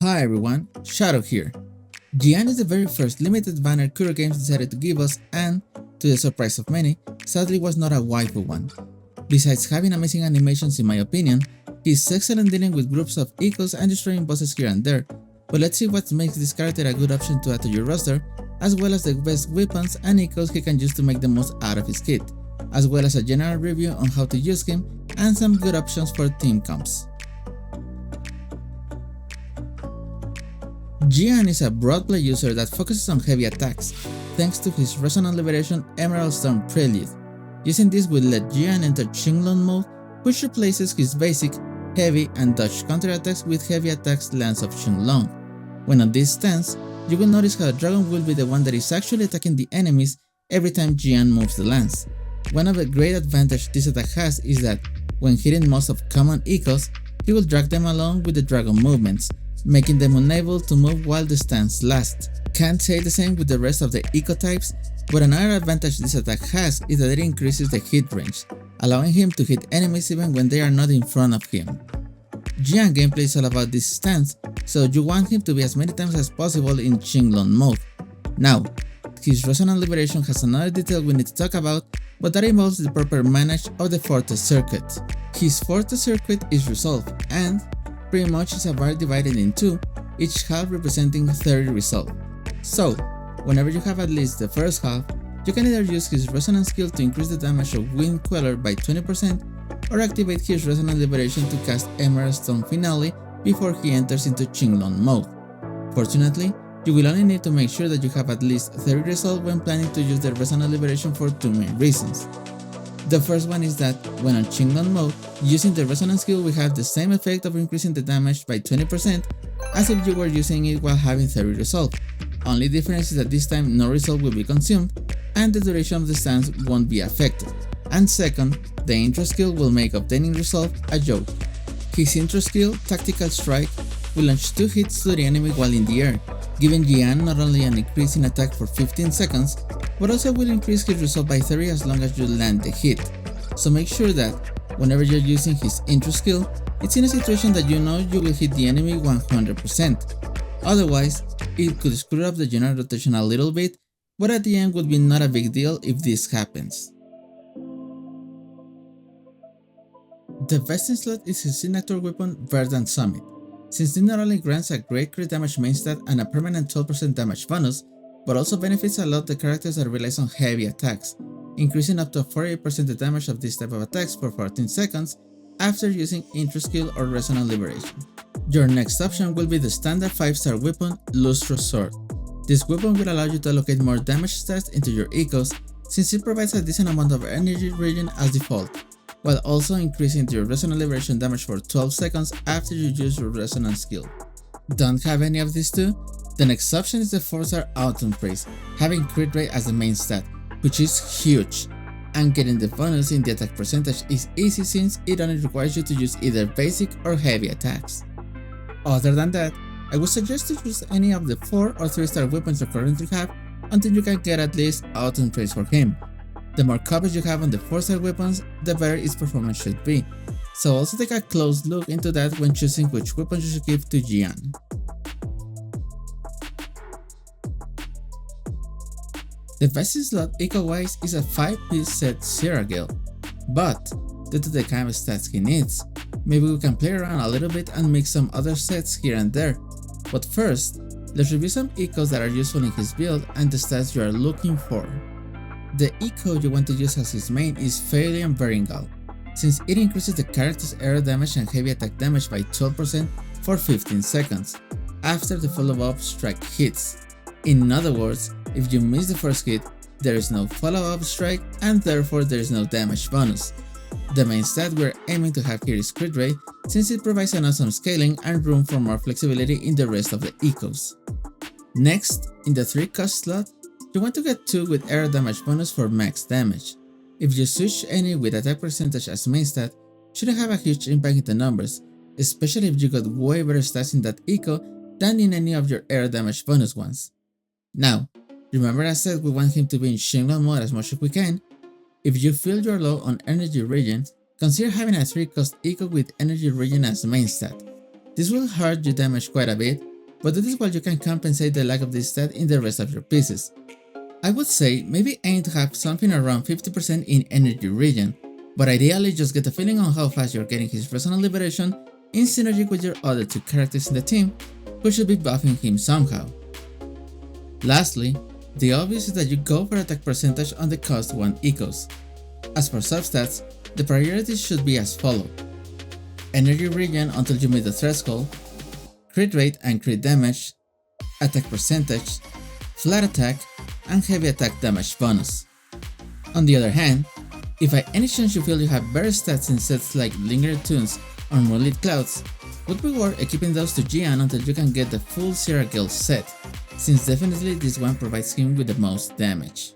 Hi everyone, Shadow here. Jiyan is the very first limited banner Kuro Games decided to give us and, to the surprise of many, sadly was not a waifu one. Besides having amazing animations in my opinion, he's excellent dealing with groups of echoes and destroying bosses here and there, but let's see what makes this character a good option to add to your roster, as well as the best weapons and echoes he can use to make the most out of his kit, as well as a general review on how to use him and some good options for team comps. Jiyan is a broad play user that focuses on heavy attacks, thanks to his Resonant Liberation Emerald Storm Prelude. Using this will let Jiyan enter Qinglong mode, which replaces his basic, heavy and dodge counterattacks with heavy attacks lance of Qinglong. When on this stance, you will notice how the dragon will be the one that is actually attacking the enemies every time Jiyan moves the lance. One of the great advantages this attack has is that, when hitting most of common echoes, he will drag them along with the dragon movements, making them unable to move while the stance lasts. Can't say the same with the rest of the echo types, but another advantage this attack has is that it increases the hit range, allowing him to hit enemies even when they are not in front of him. Jiyan gameplay is all about this stance, so you want him to be as many times as possible in Qinglong mode. Now, his Resonant Liberation has another detail we need to talk about, but that involves the proper manage of the Fortress Circuit. His Fortress Circuit is resolved and pretty much is a bar divided in two, each half representing 30 resolve. So, whenever you have at least the first half, you can either use his Resonant skill to increase the damage of Wind Queller by 20% or activate his Resonant Liberation to cast Emerald Stone Finale before he enters into Qinglong mode. Fortunately, you will only need to make sure that you have at least 30 resolve when planning to use the Resonant Liberation for two main reasons. The first one is that, when on Qinglong mode, using the Resonant skill will have the same effect of increasing the damage by 20% as if you were using it while having 30 resolve. Only difference is that this time no resolve will be consumed and the duration of the stance won't be affected. And second, the intro skill will make obtaining resolve a joke. His intro skill, Tactical Strike, will launch 2 hits to the enemy while in the air, giving Jiyan not only an increase in attack for 15 seconds, but also will increase his resolve by 30 as long as you land the hit. So make sure that, whenever you're using his intro skill, it's in a situation that you know you will hit the enemy 100%. Otherwise, it could screw up the general rotation a little bit, but at the end would be not a big deal if this happens. The vesting slot is his signature weapon Verdant Summit, since it not only grants a great crit damage main stat and a permanent 12% damage bonus, but also benefits a lot the characters that relies on heavy attacks, increasing up to 48% the damage of this type of attacks for 14 seconds after using intro skill or Resonant Liberation. Your next option will be the standard 5-star weapon Lustro Sword. This weapon will allow you to allocate more damage stats into your echoes since it provides a decent amount of energy regen as default, while also increasing your Resonant Liberation damage for 12 seconds after you use your Resonant skill. Don't have any of these two? The next option is the 4-star Autumn Praise, having crit rate as the main stat, which is huge, and getting the bonus in the attack percentage is easy since it only requires you to use either basic or heavy attacks. Other than that, I would suggest to use any of the 4 or 3-star weapons you currently have until you can get at least Autumn Praise for him. The more copies you have on the 4-star weapons, the better its performance should be, so also take a close look into that when choosing which weapons you should give to Jiyan. The vesting slot echo-wise is a 5-piece set Siragale, but due to the kind of stats he needs, maybe we can play around a little bit and mix some other sets here and there. But first, let's review some echoes that are useful in his build and the stats you are looking for. The echo you want to use as his main is Phaelian Berengal, since it increases the character's air damage and heavy attack damage by 12% for 15 seconds, after the follow-up strike hits. In other words, if you miss the first hit, there is no follow-up strike and therefore there is no damage bonus. The main stat we are aiming to have here is crit rate, since it provides an awesome scaling and room for more flexibility in the rest of the echoes. Next, in the 3 cost slot, you want to get 2 with air damage bonus for max damage. If you switch any with attack percentage as main stat, shouldn't have a huge impact in the numbers, especially if you got way better stats in that echo than in any of your air damage bonus ones. Now, remember I said we want him to be in Qinglong mode as much as we can. If you feel you're low on energy regen, consider having a 3-cost echo with energy regen as main stat. This will hurt your damage quite a bit, but that is while you can compensate the lack of this stat in the rest of your pieces. I would say maybe aim to have something around 50% in energy regen, but ideally just get a feeling on how fast you're getting his resonant liberation in synergy with your other two characters in the team, who should be buffing him somehow. Lastly, the obvious is that you go for attack percentage on the cost 1 ecos. As for substats, the priorities should be as follows: energy regen until you meet the threshold, crit rate and crit damage, attack percentage, flat attack, and heavy attack damage bonus. On the other hand, if by any chance you feel you have better stats in sets like Lingering Tunes or Moonlit Clouds, would be worth equipping those to Jiyan until you can get the full Sierra Guild set, since definitely this one provides him with the most damage.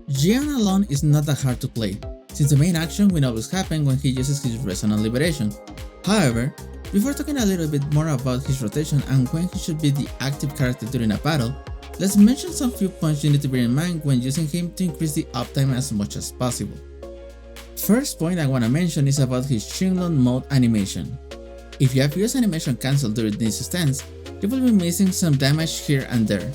Jiyan alone is not that hard to play, since the main action will always happen when he uses his Resonant Liberation. However, before talking a little bit more about his rotation and when he should be the active character during a battle, let's mention some few points you need to bear in mind when using him to increase the uptime as much as possible. First point I wanna mention is about his Shinglong mode animation. If you have used animation cancel during this stance, you will be missing some damage here and there.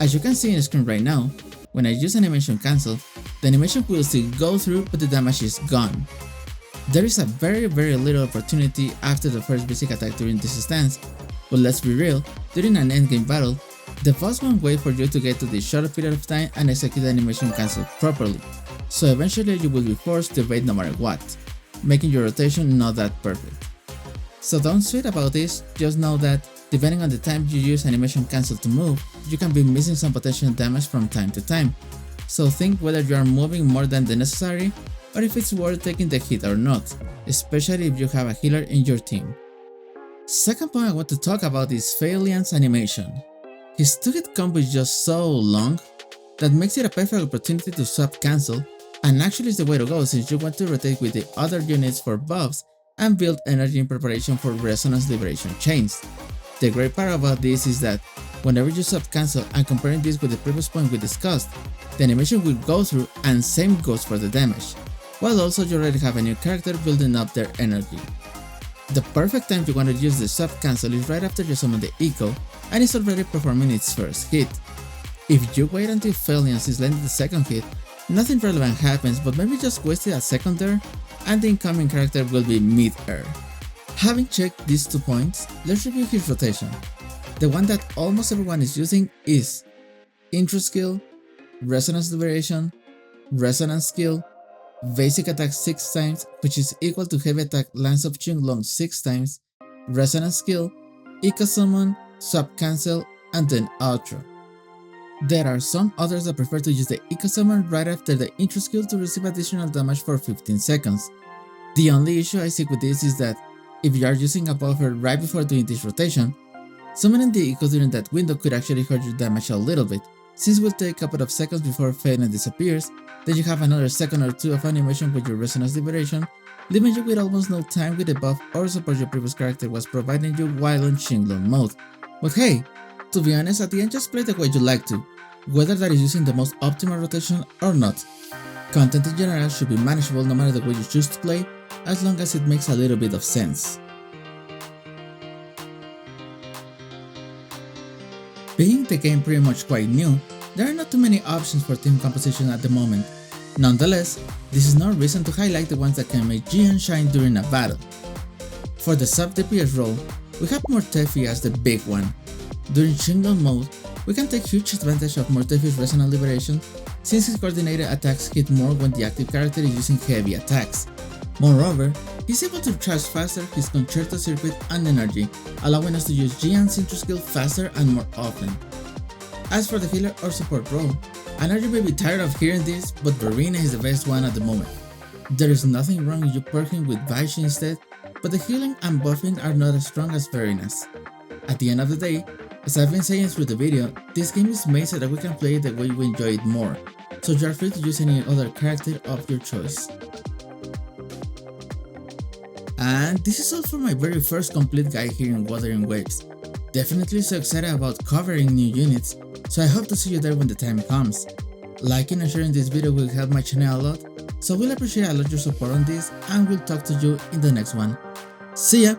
As you can see in the screen right now, when I use animation cancel, the animation will still go through but the damage is gone. There is a very little opportunity after the first basic attack during this stance, but let's be real, during an endgame battle, the boss won't wait for you to get to this short period of time and execute the animation cancel properly, so eventually you will be forced to wait no matter what, making your rotation not that perfect. So don't sweat about this, just know that depending on the time you use animation cancel to move, you can be missing some potential damage from time to time, so think whether you are moving more than the necessary or if it's worth taking the hit or not, especially if you have a healer in your team. Second point I want to talk about is Faelian's animation. His 2-hit combo is just so long that makes it a perfect opportunity to swap cancel, and actually is the way to go since you want to rotate with the other units for buffs and build energy in preparation for Resonance Liberation chains. The great part about this is that whenever you swap cancel and comparing this with the previous point we discussed, the animation will go through and same goes for the damage, while also you already have a new character building up their energy. The perfect time you want to use the swap cancel is right after you summon the eco and it's already performing its first hit. If you wait until Faelian's is landing the second hit, nothing relevant happens, but maybe just wasted a second there and the incoming character will be mid-air. Having checked these 2 points, let's review his rotation. The one that almost everyone is using is Intro Skill, Resonance Liberation, Resonance Skill, Basic Attack 6 times, which is equal to Heavy Attack Lance of Shinglong 6 times, Resonance Skill, Eco Summon, Swap Cancel, and then Outro. There are some others that prefer to use the Eco Summon right after the intro skill to receive additional damage for 15 seconds. The only issue I see with this is that if you are using a buffer right before doing this rotation, summoning the Eco during that window could actually hurt your damage a little bit, since it will take a couple of seconds before Faelian disappears, then you have another second or two of animation with your Resonance Liberation, leaving you with almost no time with the buff or support your previous character was providing you while on Shinglong mode. But hey, to be honest, at the end just play the way you like to, whether that is using the most optimal rotation or not. Content in general should be manageable no matter the way you choose to play, as long as it makes a little bit of sense. Being the game pretty much quite new, there are not too many options for team composition at the moment. Nonetheless, this is no reason to highlight the ones that can make Jiyan shine during a battle. For the sub DPS role, we have Mortefi as the big one. During Shinglong mode, we can take huge advantage of Mortefi's Resonant Liberation since his coordinated attacks hit more when the active character is using heavy attacks. Moreover, he's able to charge faster his Concerto circuit and energy, allowing us to use Jiyan's intro skill faster and more often. As for the healer or support role, I know you may be tired of hearing this, but Verena is the best one at the moment. There is nothing wrong with you perking with Vaishi instead, but the healing and buffing are not as strong as Verena's. At the end of the day, as I've been saying through the video, this game is made so that we can play it the way we enjoy it more, so you are free to use any other character of your choice. And this is all for my very first complete guide here in Wuthering Waves. Definitely so excited about covering new units, so I hope to see you there when the time comes. Liking and sharing this video will help my channel a lot, so we'll appreciate a lot your support on this and we'll talk to you in the next one. See ya!